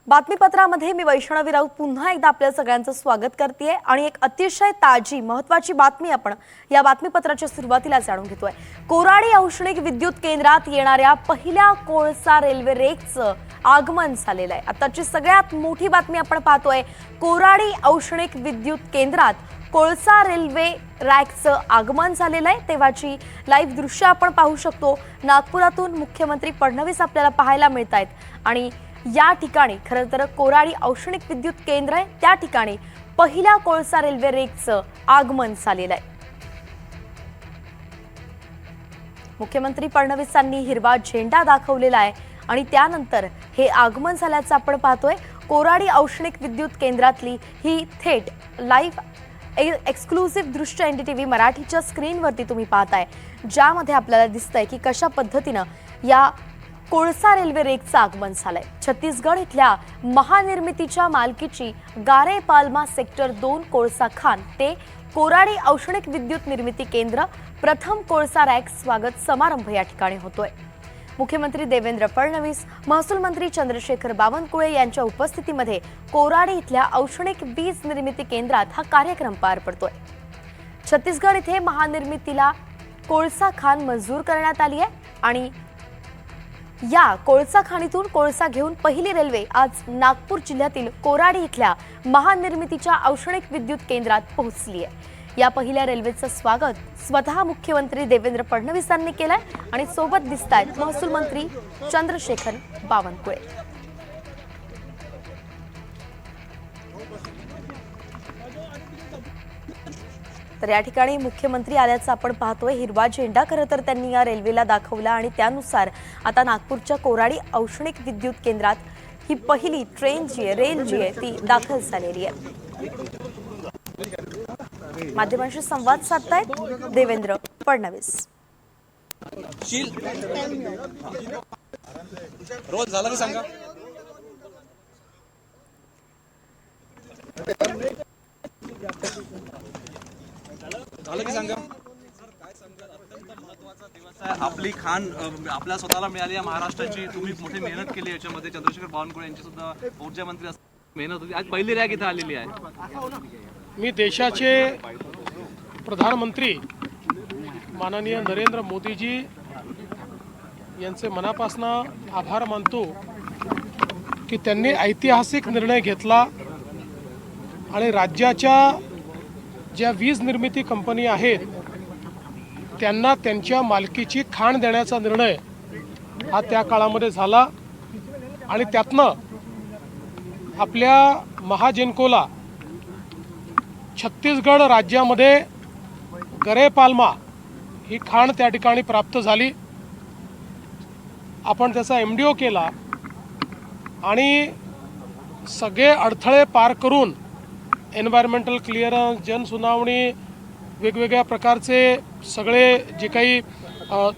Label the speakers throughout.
Speaker 1: बातमीपत्रामध्ये मी वैष्णवी राऊत पुन्हा एकदा आपल्या सगळ्यांचं स्वागत करते आणि एक अतिशय ताजी महत्त्वाची बातमी आपण या बातमीपत्राच्या सुरुवातीला जाणून घेतोय। कोराडी औष्णिक विद्युत केंद्रात येणाऱ्या पहिल्या कोळसा रेल्वे रेकचं आगमन झालेलं आहे। आताची सगळ्यात मोठी बातमी आपण पाहतोय, कोराडी औष्णिक विद्युत केंद्रात कोळसा रेल्वे रॅकचं आगमन झालेलं आहे। तेव्हाची लाईव्ह दृश्य आपण पाहू शकतो। नागपुरातून मुख्यमंत्री फडणवीस आपल्याला पाहायला मिळत आहेत आणि या ठिकाणी खरं तर कोराडी औष्णिक विद्युत केंद्र आहे, त्या ठिकाणी पहिल्या कोळसा रेल्वे रेकचं आगमन झालेलं आहे। मुख्यमंत्री फडणवीसांनी हिरवा झेंडा दाखवलेला आहे आणि त्यानंतर हे आगमन झाल्याचं आपण पाहतोय। कोराडी औष्णिक विद्युत केंद्रातली ही थेट लाईव्ह एक्सक्लुसिव्ह दृश्य एनडीटीव्ही मराठीच्या स्क्रीनवरती तुम्ही पाहताय, ज्यामध्ये आपल्याला दिसतंय की कशा पद्धतीनं या कोळसा रेल्वे रेकचं आगमन झालंय। छत्तीसगड इथल्या महानिर्मितीच्या मालकीची गारे पाल्मा सेक्टर 2 कोळसा खान ते कोराडी औष्णिक विद्युत निर्मिती केंद्र प्रथम कोळसा रॅक स्वागत समारंभ या ठिकाणी होतोय। मुख्यमंत्री देवेंद्र फडणवीस, महसूल मंत्री चंद्रशेखर बावनकुळे यांच्या उपस्थितीमध्ये कोराडी इथल्या औष्णिक वीज निर्मिती केंद्रात हा कार्यक्रम पार पडतोय। छत्तीसगड इथे महानिर्मितीला कोळसा खाण मंजूर करण्यात आली आहे आणि या कोळसा खाणीतून कोळसा घेऊन पहिली रेल्वे आज नागपूर जिल्ह्यातील कोराडी इथल्या महानिर्मितीच्या औष्णिक विद्युत केंद्रात पोहोचली आहे। या पहिल्या रेल्वेचं स्वागत स्वतः मुख्यमंत्री देवेंद्र फडणवीसांनी केलंय आणि सोबत दिसतायत महसूल मंत्री चंद्रशेखर बावनकुळे। तर या ठिकाणी मुख्यमंत्री आल्याचं आपण पाहतोय। हिरवा झेंडा खरं तर त्यांनी या रेल्वेला दाखवला आणि त्यानुसार आता नागपूरच्या कोराडी औष्णिक विद्युत केंद्रात ही पहिली ट्रेन जी आहे, रेल जी आहे ती दाखल झालेली आहे। माध्यमांशी संवाद साधतायत देवेंद्र फडणवीस।
Speaker 2: रोज झाला की सांगा। झालं की सांगा। अत्यंत महत्त्वाचा दिवस आहे। आपली खाण आपल्या स्वतःला मिळाली आहे महाराष्ट्राची। तुम्ही मोठी मेहनत केली याच्यामध्ये। चंद्रशेखर बावनकुळे यांची सुद्धा ऊर्जा मंत्री मेहनत होती। आज पहिली रॅक इथे आलेली आहे।
Speaker 3: मी देशाचे प्रधानमंत्री माननीय नरेंद्र मोदीजी यांचे मनापासून आभार मानतो की त्यांनी ऐतिहासिक निर्णय घेतला आणि राज्याच्या ज्या वीज निर्मिती कंपनी आहेत त्यांना त्यांच्या मालकीची खाण देण्याचा निर्णय हा त्या काळामध्ये झाला आणि त्यातनं आपल्या महाजेनकोला छत्तीसगड राज्यामध्ये गरे पाल्मा ही खाण त्या ठिकाणी प्राप्त झाली। आपण त्याचा एमडीओ केला आणि सगळे अडथळे पार करून एन्व्हायरमेंटल क्लिअरन्स, जनसुनावणी, वेगवेगळ्या प्रकारचे सगळे जे काही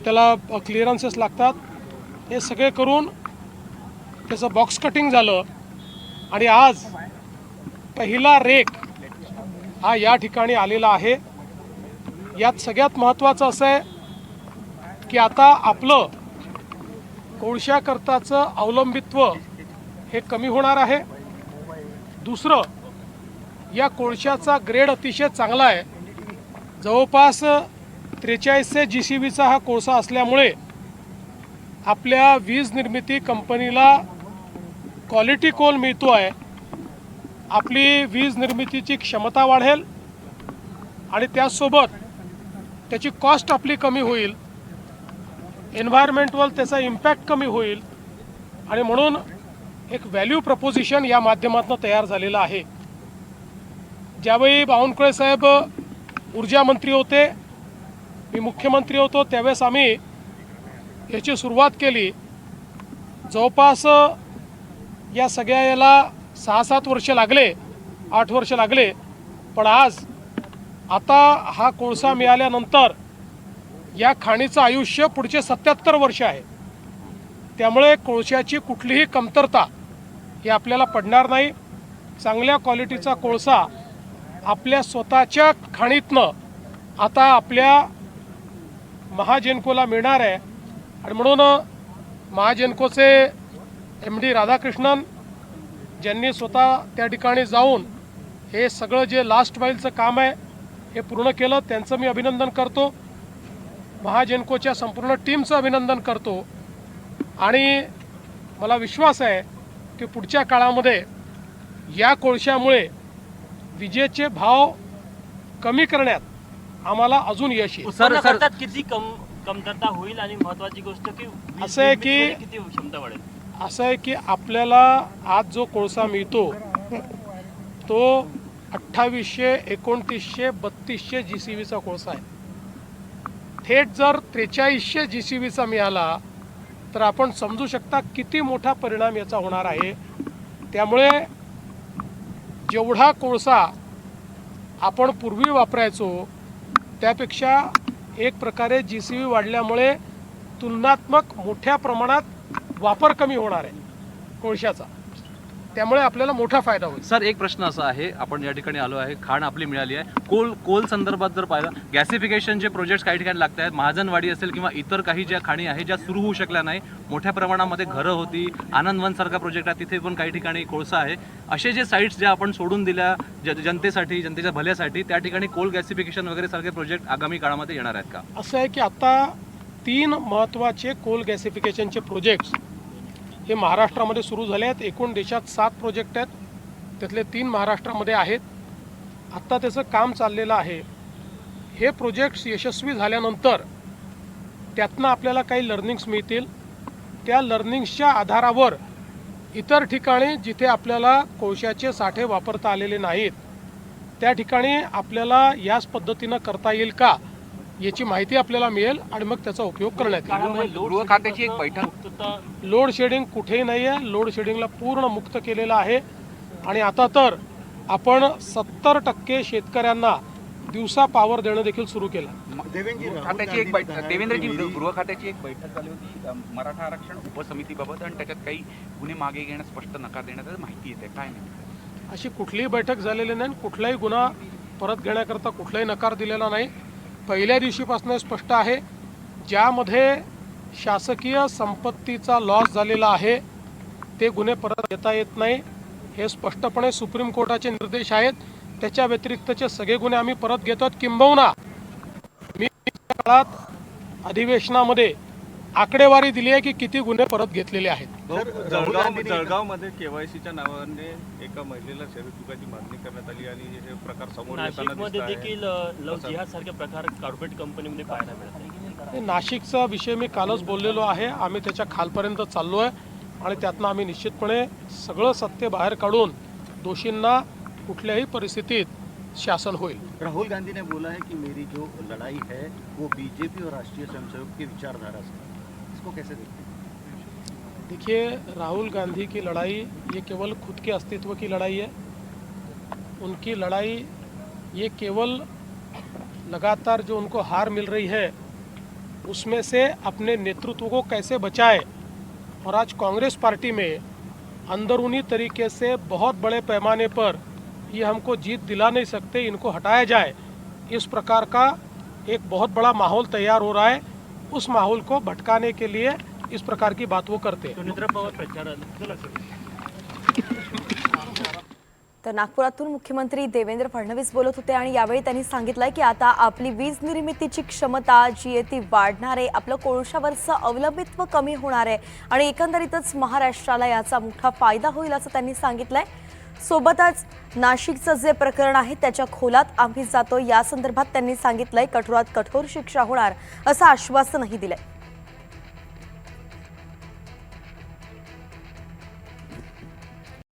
Speaker 3: त्याला क्लिअरन्सेस लागतात हे सगळे करून त्याचं बॉक्स कटिंग झालं आणि आज पहिला रेक हा या ठिकाणी आलेला आहे। यात सगळ्यात महत्त्वाचं असं आहे की आता आपलं कोळशाकरताचं अवलंबित्व हे कमी होणार आहे। दुसरं, या कोळशाचा ग्रेड अतिशय चांगला आहे। जवळपास 4300 GCVचा हा कोळसा असल्यामुळे आपल्या वीज निर्मिती कंपनीला क्वालिटी कोल मिळतो आहे। आपली वीज निर्मितीची क्षमता वाढेल आणि त्यासोबत त्याची कॉस्ट आपली कमी होईल, एन्व्हायरमेंटवर त्याचा इम्पॅक्ट कमी होईल आणि म्हणून एक व्हॅल्यू प्रपोजिशन या माध्यमातून तयार झालेलं आहे। ज्यावेळी बावनकुळे साहेब ऊर्जा मंत्री होते, मी मुख्यमंत्री होतो, त्यावेळेस आम्ही याची सुरुवात केली। जवळपास या सगळ्या याला 6-7 वर्ष लागले, 8 वर्ष लागले, पण आज आता हा कोळसा मिळाल्यानंतर या खाणीचं आयुष्य पुढचे 77 वर्ष आहे। त्यामुळे कोळशाची कुठलीही कमतरता ही आपल्याला पडणार नाही। चांगल्या क्वालिटीचा कोळसा आपल्या स्वतःच्या खाणीतनं आता आपल्या महाजेनकोला मिळणार आहे आणि म्हणून महाजेनकोचे MD राधाकृष्णन ज्यांनी स्वतः त्या ठिकाणी जाऊन हे सगळं जे लास्ट माईलचं काम आहे हे पूर्ण केलं, त्यांचं मी अभिनंदन करतो. महाजेनकोच्या संपूर्ण टीमचं अभिनंदन करतो. आणि मला विश्वास आहे की पुढच्या काळामध्ये या कोळशामुळे विजेचे भाव कमी करण्यात आम्हाला अजून यश येईल.
Speaker 4: उत्पन्न किती कमतरता होईल आणि महत्त्वाची गोष्ट की
Speaker 3: असं आहे की
Speaker 4: किती क्षमता वाढेल?
Speaker 3: असं आहे की आपल्याला आज जो कोळसा मिळतो तो 2800, 2900, 3200 GCVचा कोळसा आहे. थेट जर 4300 GCVचा मिळाला तर आपण समजू शकता किती मोठा परिणाम याचा होणार आहे. त्यामुळे जेवढा कोळसा आपण पूर्वी वापरायचो त्यापेक्षा एक प्रकारे GCV वाढल्यामुळे तुलनात्मक मोठ्या प्रमाणात वापर कमी होणार आहे कोळशाचा. त्यामुळे आपल्याला मोठा फायदा होईल.
Speaker 2: सर, एक प्रश्न असा आहे, आपण या ठिकाणी आलो आहे, खाण आपली मिळाली आहे, कोल संदर्भात जर पाहिलं, गॅसिफिकेशनचे प्रोजेक्ट्स काही ठिकाणी लागत आहेत, महाजनवाडी असेल किंवा इतर काही ज्या खाणी आहेत ज्या सुरू होऊ शकल्या नाही, मोठ्या प्रमाणामध्ये घरं होती, आनंदवन सारखा प्रोजेक्ट आहे तिथे पण काही ठिकाणी कोळसा आहे. असे जे साईट्स ज्या आपण सोडून दिल्या जनतेसाठी, जनतेच्या भल्यासाठी, त्या ठिकाणी कोल गॅसिफिकेशन वगैरे सारखे प्रोजेक्ट आगामी काळामध्ये येणार आहेत का?
Speaker 3: असं आहे की आता 3 महत्त्वाचे कोल गॅसिफिकेशनचे प्रोजेक्ट्स हे महाराष्ट्रामध्ये सुरू झाले आहेत. एकूण देशात 7 प्रोजेक्ट आहेत, त्यातले 3 महाराष्ट्रामध्ये आहेत. आत्ता त्याचं काम चाललेलं आहे. हे प्रोजेक्ट्स यशस्वी झाल्यानंतर त्यातनं आपल्याला काही लर्निंग्स मिळतील. त्या लर्निंग्सच्या आधारावर इतर ठिकाणी जिथे आपल्याला कोळशाचे साठे वापरता आलेले नाहीत त्या ठिकाणी आपल्याला याच पद्धतीनं करता येईल का याची माहिती आपल्याला मिळेल आणि मग त्याचा उपयोग करण्यात येईल.
Speaker 4: गृह खात्याची एक बैठक.
Speaker 3: लोड शेडिंग कुठेही नाही आहे. लोड शेडिंगला पूर्ण मुक्त केलेलं आहे. आणि आता तर आपण 70% शेतकऱ्यांना दिवसा पॉवर देणं देखील सुरू केलं.
Speaker 5: देवेंद्रजी, गृह खात्याची एक बैठक झाली होती मराठा आरक्षण उपसमितीबाबत आणि त्याच्यात काही गुन्हे मागे घेण्यास स्पष्ट नकार देण्यात माहिती येते, काय नाही?
Speaker 3: अशी कुठलीही बैठक झालेली नाही. कुठलाही गुन्हा परत घेण्याकरता कुठलाही नकार दिलेला नाही. पहिल्या दिवशीपासून स्पष्ट आहे, ज्यामध्ये शासकीय संपत्तीचा लॉस झालेला आहे ते गुन्हे परत घेता येत नाही. हे स्पष्टपणे सुप्रीम कोर्टाचे निर्देश आहेत. त्याच्या व्यतिरिक्तचे सगळे गुन्हे आम्ही परत घेतो. किंबहुना मी काळात अधिवेशनामध्ये आकडेवारी दिली आहे की किती गुन्हे परत घेतलेले आहेत.
Speaker 6: जळगावमध्ये केवायसीच्या नावाने एका महिलेला शरीरचुकाची मागणी करण्यात आली आणि हे प्रकार समोर
Speaker 4: नाशिकमध्ये देखील लव्ह जिहाद सारखे प्रकार कॉर्पोरेट कंपनीमध्ये पाहायला मिळतात.
Speaker 3: नाशिकचा विषय मी कालच बोललेलो आहे. आम्ही त्याच्या खालपर्यंत चाललो आहे आणि त्यातनं आम्ही निश्चितपणे सगळं सत्य बाहेर काढून दोषींना कुठल्याही परिस्थितीत शासन होईल.
Speaker 7: राहुल गांधी ने बोला है कि मेरी जो लड़ाई है वो बीजेपी और राष्ट्रीय स्वयंसेवक की विचारधारा से, इसको कैसे देखते हैं?
Speaker 3: देखिए, राहुल गांधी की लड़ाई ये केवल खुद के अस्तित्व की लड़ाई है. उनकी लड़ाई ये केवल लगातार जो उनको हार मिल रही है उसमें से अपने नेतृत्व को कैसे बचाए. और आज कांग्रेस पार्टी में अंदरूनी तरीके से बहुत बड़े पैमाने पर ये हमको जीत दिला नहीं सकते, इनको हटाया जाए, इस प्रकार का एक बहुत बड़ा माहौल तैयार हो रहा है. उस माहौल को भटकाने के लिए इस प्रकार की बात वो करते हैं.
Speaker 4: सुनेत्रा पवार प्रचाराला
Speaker 1: तर नागपुरातून मुख्यमंत्री देवेंद्र फडणवीस बोलत होते आणि यावेळी त्यांनी सांगितलंय की आता आपली वीज निर्मितीची क्षमता जी आहे ती वाढणार आहे, आपलं कोळशावरचं अवलंबित्व कमी होणार आहे आणि एकंदरीतच महाराष्ट्राला याचा मोठा फायदा होईल असं त्यांनी सांगितलंय. सोबतच नाशिकचं जे प्रकरण आहे त्याच्या खोलात आम्ही जातो या संदर्भात त्यांनी सांगितलंय. कठोरात कठोर शिक्षा होणार असं आश्वासनही दिलंय.